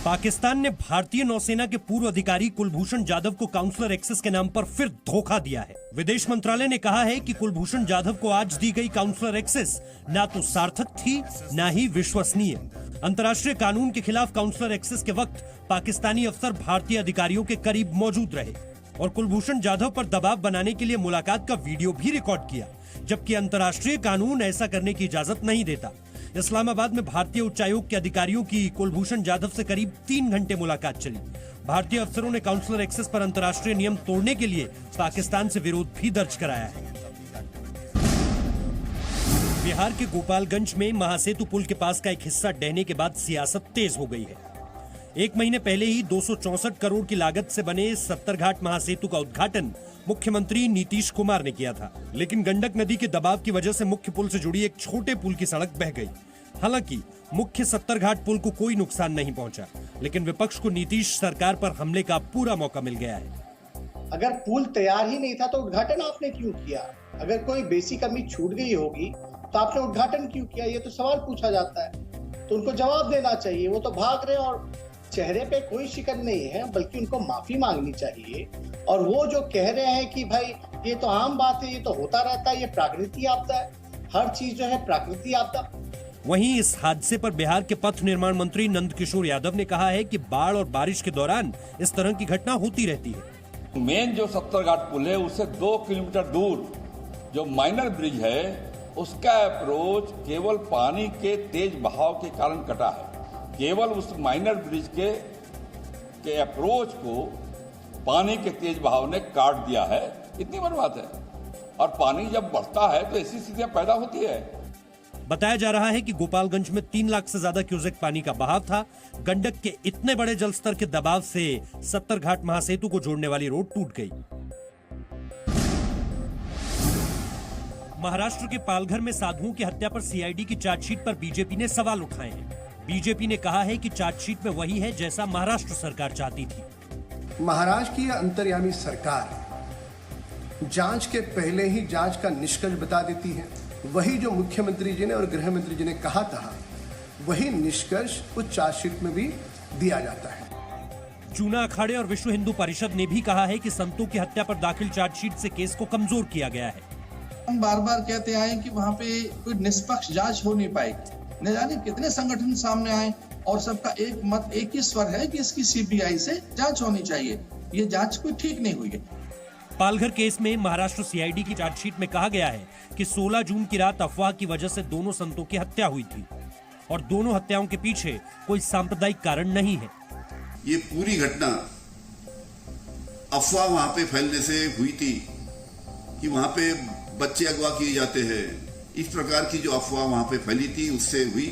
पाकिस्तान ने भारतीय नौसेना के पूर्व अधिकारी कुलभूषण जाधव को काउंसलर एक्सेस के नाम पर फिर धोखा दिया है। विदेश मंत्रालय ने कहा है कि कुलभूषण जाधव को आज दी गई काउंसलर एक्सेस ना तो सार्थक थी ना ही विश्वसनीय। अंतर्राष्ट्रीय कानून के खिलाफ काउंसलर एक्सेस के वक्त पाकिस्तानी अफसर भारतीय अधिकारियों के करीब मौजूद रहे और कुलभूषण जाधव पर दबाव बनाने के लिए मुलाकात का वीडियो भी रिकॉर्ड किया, जबकि अंतर्राष्ट्रीय कानून ऐसा करने की इजाजत नहीं देता। इस्लामाबाद में भारतीय उच्चायोग के अधिकारियों की कुलभूषण जाधव से करीब 3 घंटे मुलाकात चली। भारतीय अफसरों ने काउंसलर एक्सेस पर अंतर्राष्ट्रीय नियम तोड़ने के लिए पाकिस्तान से विरोध भी दर्ज कराया है। बिहार के गोपालगंज में महासेतु पुल के पास का एक हिस्सा ढहने के बाद सियासत तेज हो गई है। 1 महीने पहले ही 264 करोड़ की लागत से बने सत्तरघाट महासेतु का उद्घाटन मुख्यमंत्री नीतीश कुमार ने किया था, लेकिन गंडक नदी के दबाव की वजह से मुख्य पुल से जुड़ी एक छोटे पुल की सड़क बह गई। हालांकि मुख्य सत्तरघाट पुल को कोई नुकसान नहीं पहुंचा, लेकिन विपक्ष को नीतीश सरकार पर हमले का पूरा मौका मिल गया है। अगर पुल तैयार ही नहीं था तो उद्घाटन आपने क्यों किया? अगर कोई बेसिक कमी छूट गई होगी तो आपने उद्घाटन क्यों किया? ये तो सवाल पूछा जाता है, तो उनको जवाब देना चाहिए। वो तो भाग रहे हैं और चेहरे पे कोई शिकन नहीं है, बल्कि उनको माफी मांगनी चाहिए। और वो जो कह रहे हैं कि भाई ये तो आम बात है, ये तो होता रहता है, ये प्राकृतिक आपदा है, हर चीज जो है प्राकृतिक आपदा। वहीं इस हादसे पर बिहार के पथ निर्माण मंत्री नंदकिशोर यादव ने कहा है कि बाढ़ और बारिश के दौरान इस तरह की घटना होती रहती है। मेन जो सत्तरघाट पुल है उससे 2 किलोमीटर दूर जो माइनर ब्रिज है उसका अप्रोच केवल पानी के तेज बहाव के कारण कटा है। केवल उस माइनर ब्रिज के अप्रोच को पानी के तेज बहाव ने काट दिया है। इतनी बड़ी बात है। और पानी जब बढ़ता है तो ऐसी स्थितियां पैदा होती है। बताया जा रहा है कि गोपालगंज में 3 लाख से ज्यादा क्यूसेक पानी का बहाव था। गंडक के इतने बड़े जलस्तर के दबाव से सत्तरघाट महासेतु को जोड़ने वाली रोड टूट गई। महाराष्ट्र के पालघर में साधुओं की हत्या पर सीआईडी की चार्जशीट पर बीजेपी ने सवाल उठाए हैं। बीजेपी ने कहा है कि चार्जशीट में वही है जैसा महाराष्ट्र सरकार चाहती थी। महाराष्ट्र की अंतर्यामी सरकार जांच के पहले ही जांच का निष्कर्ष बता देती है। वही जो मुख्यमंत्री जी ने और गृह मंत्री जी ने कहा था, वही निष्कर्ष उस चार्जशीट में भी दिया जाता है। जूना अखाड़े और विश्व हिंदू परिषद ने भी कहा है कि संतों की हत्या पर दाखिल चार्जशीट से केस को कमजोर किया गया है। हम बार बार कहते आए कि वहाँ पे कोई निष्पक्ष जांच हो नहीं पाएगी। न जाने कितने संगठन सामने आए और सबका एक मत, एक ही स्वर है कि इसकी सीबीआई से जांच होनी चाहिए। ये जांच कोई ठीक नहीं हुई है। पालघर केस में महाराष्ट्र सीआईडी की चार्जशीट में कहा गया है कि 16 जून की रात अफवाह की वजह से दोनों संतों की हत्या हुई थी और दोनों हत्याओं के पीछे कोई सांप्रदायिक कारण नहीं है। ये पूरी घटना अफवाह वहां पे फैलने से हुई थी कि वहां पे बच्चे अगवा किए जाते हैं। इस प्रकार की जो अफवाह वहां पे फैली थी उससे हुई।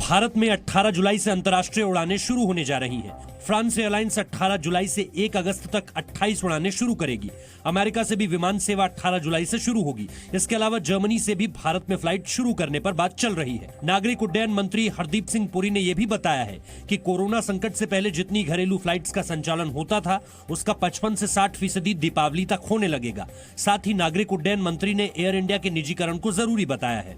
भारत में 18 जुलाई से अंतर्राष्ट्रीय उड़ानें शुरू होने जा रही हैं। फ्रांस एयरलाइंस 18 जुलाई से 1 अगस्त तक 28 उड़ानें शुरू करेगी। अमेरिका से भी विमान सेवा 18 जुलाई से शुरू होगी। इसके अलावा जर्मनी से भी भारत में फ्लाइट शुरू करने पर बात चल रही है। नागरिक उड्डयन मंत्री हरदीप सिंह पुरी ने यह भी बताया है कि कोरोना संकट से पहले जितनी घरेलू फ्लाइट्स का संचालन होता था उसका 55 से 60% दीपावली तक होने लगेगा। साथ ही नागरिक उड्डयन मंत्री ने एयर इंडिया के निजीकरण को जरूरी बताया है।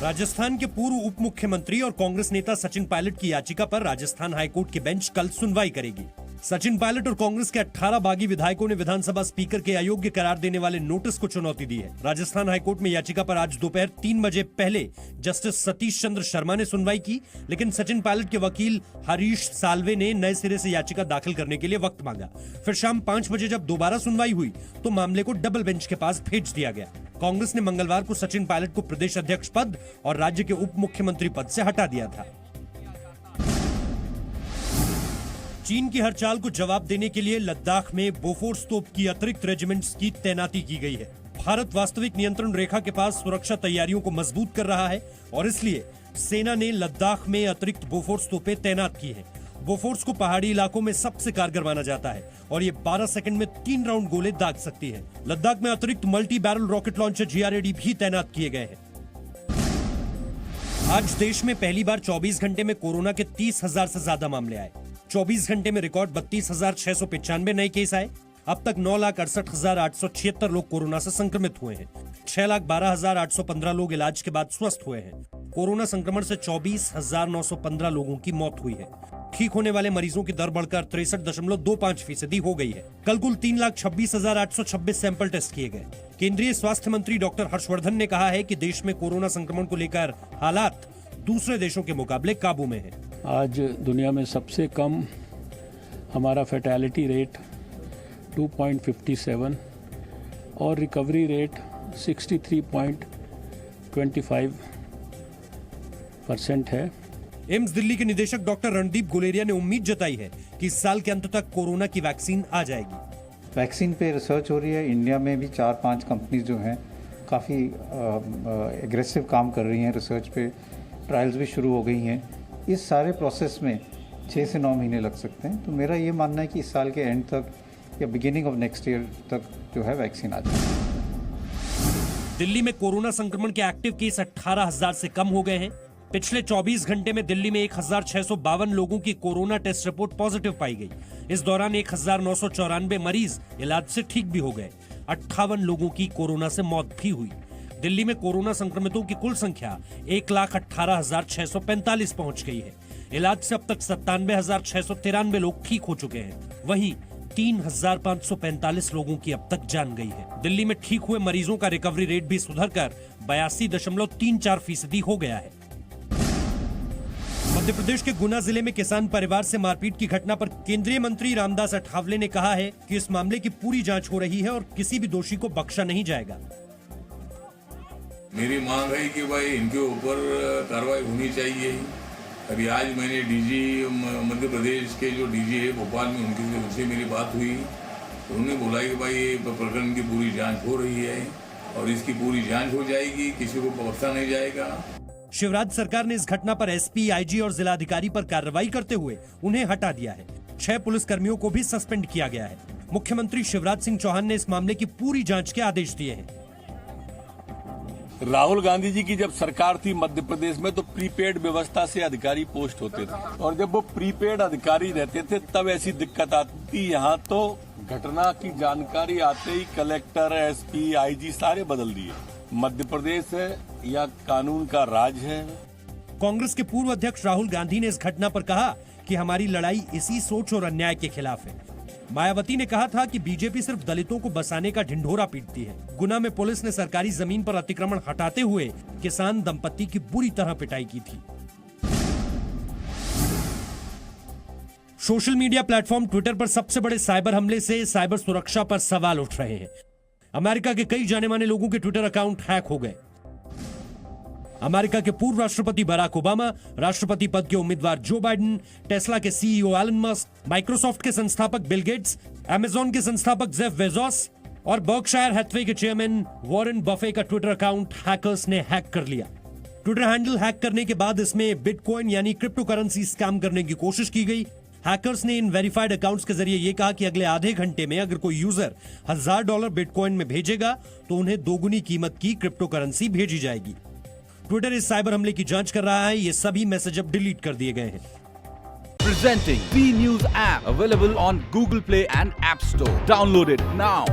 राजस्थान के पूर्व उप मुख्यमंत्री और कांग्रेस नेता सचिन पायलट की याचिका पर राजस्थान हाईकोर्ट की बेंच कल सुनवाई करेगी। सचिन पायलट और कांग्रेस के 18 बागी विधायकों ने विधानसभा स्पीकर के अयोग्य करार देने वाले नोटिस को चुनौती दी है। राजस्थान हाईकोर्ट में याचिका पर आज दोपहर 3 बजे पहले जस्टिस सतीश चंद्र शर्मा ने सुनवाई की, लेकिन सचिन पायलट के वकील हरीश साल्वे ने नए सिरे से याचिका दाखिल करने के लिए वक्त मांगा। फिर शाम 5 बजे जब दोबारा सुनवाई हुई तो मामले को डबल बेंच के पास भेज दिया गया। कांग्रेस ने मंगलवार को सचिन पायलट को प्रदेश अध्यक्ष पद और राज्य के उप मुख्यमंत्री पद से हटा दिया था। चीन की हर चाल को जवाब देने के लिए लद्दाख में बोफोर्स तोप की अतिरिक्त रेजिमेंट्स की तैनाती की गई है। भारत वास्तविक नियंत्रण रेखा के पास सुरक्षा तैयारियों को मजबूत कर रहा है और इसलिए सेना ने लद्दाख में अतिरिक्त बोफोर्स तोपें तैनात की हैं। बोफोर्स को पहाड़ी इलाकों में सबसे कारगर माना जाता है और ये 12 सेकंड में 3 राउंड गोले दाग सकती है। लद्दाख में अतिरिक्त multi barrel rocket launcher GRAD भी तैनात किए गए हैं। आज देश में पहली बार 24 घंटे में कोरोना के 30,000 से ज्यादा मामले आए। 24 घंटे में रिकॉर्ड 32,695 नए केस आए। अब तक 9,68,876 लोग कोरोना से संक्रमित हुए हैं। 6,12,815 लोग इलाज के बाद स्वस्थ हुए हैं। कोरोना संक्रमण से 24,915 लोगों की मौत हुई है। ठीक होने वाले मरीजों की दर बढ़कर 63.25% हो गई है। कल कुल 3,26,826 सैंपल टेस्ट किए गए। केंद्रीय स्वास्थ्य मंत्री डॉक्टर हर्षवर्धन ने कहा है कि देश में कोरोना संक्रमण को लेकर हालात दूसरे देशों के मुकाबले काबू में है। आज दुनिया में सबसे कम हमारा फैटेलिटी रेट 2.57 और रिकवरी रेट 63.25% है। एम्स दिल्ली के निदेशक डॉक्टर रणदीप गुलेरिया ने उम्मीद जताई है कि इस साल के अंत तक कोरोना की वैक्सीन आ जाएगी। वैक्सीन पे रिसर्च हो रही है। इंडिया में भी 4-5 कंपनीज जो हैं काफ़ी एग्रेसिव काम कर रही हैं रिसर्च पे। ट्रायल्स भी शुरू हो गई हैं। इस सारे प्रोसेस में 6 से 9 महीने लग सकते हैं। तो मेरा ये मानना है कि इस साल के एंड तक या बिगिनिंग ऑफ नेक्स्ट ईयर तक जो है वैक्सीन आ जाएगी। दिल्ली में कोरोना संक्रमण के एक्टिव केस 18,000 से कम हो गए हैं। पिछले 24 घंटे में दिल्ली में 1,652 लोगों की कोरोना टेस्ट रिपोर्ट पॉजिटिव पाई गई। इस दौरान 1,994 मरीज इलाज से ठीक भी हो गए। 58 लोगों की कोरोना से मौत भी हुई। दिल्ली में कोरोना संक्रमितों की कुल संख्या 1,18,645 पहुंच गई है। इलाज से अब तक 97,693 लोग ठीक हो चुके हैं। वहीं 3,545 लोगों की अब तक जान गई है। दिल्ली में ठीक हुए मरीजों का रिकवरी रेट भी सुधरकर 82.34% हो गया है। मध्य प्रदेश के गुना जिले में किसान परिवार से मारपीट की घटना पर केंद्रीय मंत्री रामदास अठावले ने कहा है कि इस मामले की पूरी जांच हो रही है और किसी भी दोषी को बख्शा नहीं जाएगा। मेरी मांग है कि भाई इनके ऊपर कार्रवाई होनी चाहिए। अभी आज मैंने डीजी मध्य प्रदेश के जो डीजी है भोपाल में उनसे मेरी बात हुई। उन्होंने बोला कि भाई ये प्रकरण की पूरी जांच हो रही है और इसकी पूरी जांच हो जाएगी, किसी को बख्शा नहीं जाएगा। शिवराज सरकार ने इस घटना पर एसपी, आईजी और जिलाधिकारी पर कार्रवाई करते हुए उन्हें हटा दिया है। 6 पुलिसकर्मियों को भी सस्पेंड किया गया है। मुख्यमंत्री शिवराज सिंह चौहान ने इस मामले की पूरी जांच के आदेश दिए हैं। राहुल गांधी जी की जब सरकार थी मध्य प्रदेश में तो प्रीपेड व्यवस्था से अधिकारी पोस्ट होते थे और जब वो प्रीपेड अधिकारी रहते थे तब ऐसी दिक्कत आती थी। यहाँ तो घटना की जानकारी आते ही कलेक्टर, एसपी, आईजी सारे बदल दिए। मध्य प्रदेश है या कानून का राज है। कांग्रेस के पूर्व अध्यक्ष राहुल गांधी ने इस घटना पर कहा कि हमारी लड़ाई इसी सोच और अन्याय के खिलाफ है। मायावती ने कहा था कि बीजेपी सिर्फ दलितों को बसाने का ढिंढोरा पीटती है। गुना में पुलिस ने सरकारी जमीन पर अतिक्रमण हटाते हुए किसान दंपत्ति की बुरी तरह पिटाई की थी। सोशल मीडिया प्लेटफॉर्म ट्विटर पर सबसे बड़े साइबर हमले से साइबर सुरक्षा पर सवाल उठ रहे हैं। अमेरिका के कई जाने माने लोगों के ट्विटर अकाउंट हैक हो गए। अमेरिका के पूर्व राष्ट्रपति बराक ओबामा, राष्ट्रपति पद के उम्मीदवार जो बाइडेन, टेस्ला के सीईओ एलन मस्क, माइक्रोसॉफ्ट के संस्थापक बिल गेट्स, अमेज़न के संस्थापक जेफ बेजोस और बर्कशायर हैथवे के चेयरमैन वॉरेन बफे का ट्विटर अकाउंट हैकर्स ने हैक कर लिया। ट्विटर हैंडल हैक करने के बाद इसमें बिटकॉइन यानी क्रिप्टो करेंसी स्कैम करने की कोशिश की गई। हैकर्स ने इन वेरीफाइड अकाउंट्स के जरिए यह कहा कि अगले आधे घंटे में अगर कोई यूजर $1000 बिटकॉइन में भेजेगा तो उन्हें दोगुनी कीमत की क्रिप्टो करेंसी भेजी जाएगी। ट्विटर इस साइबर हमले की जांच कर रहा है। ये सभी मैसेज अब डिलीट कर दिए गए हैं। Presenting B News app available on Google Play and App Store. Download it now.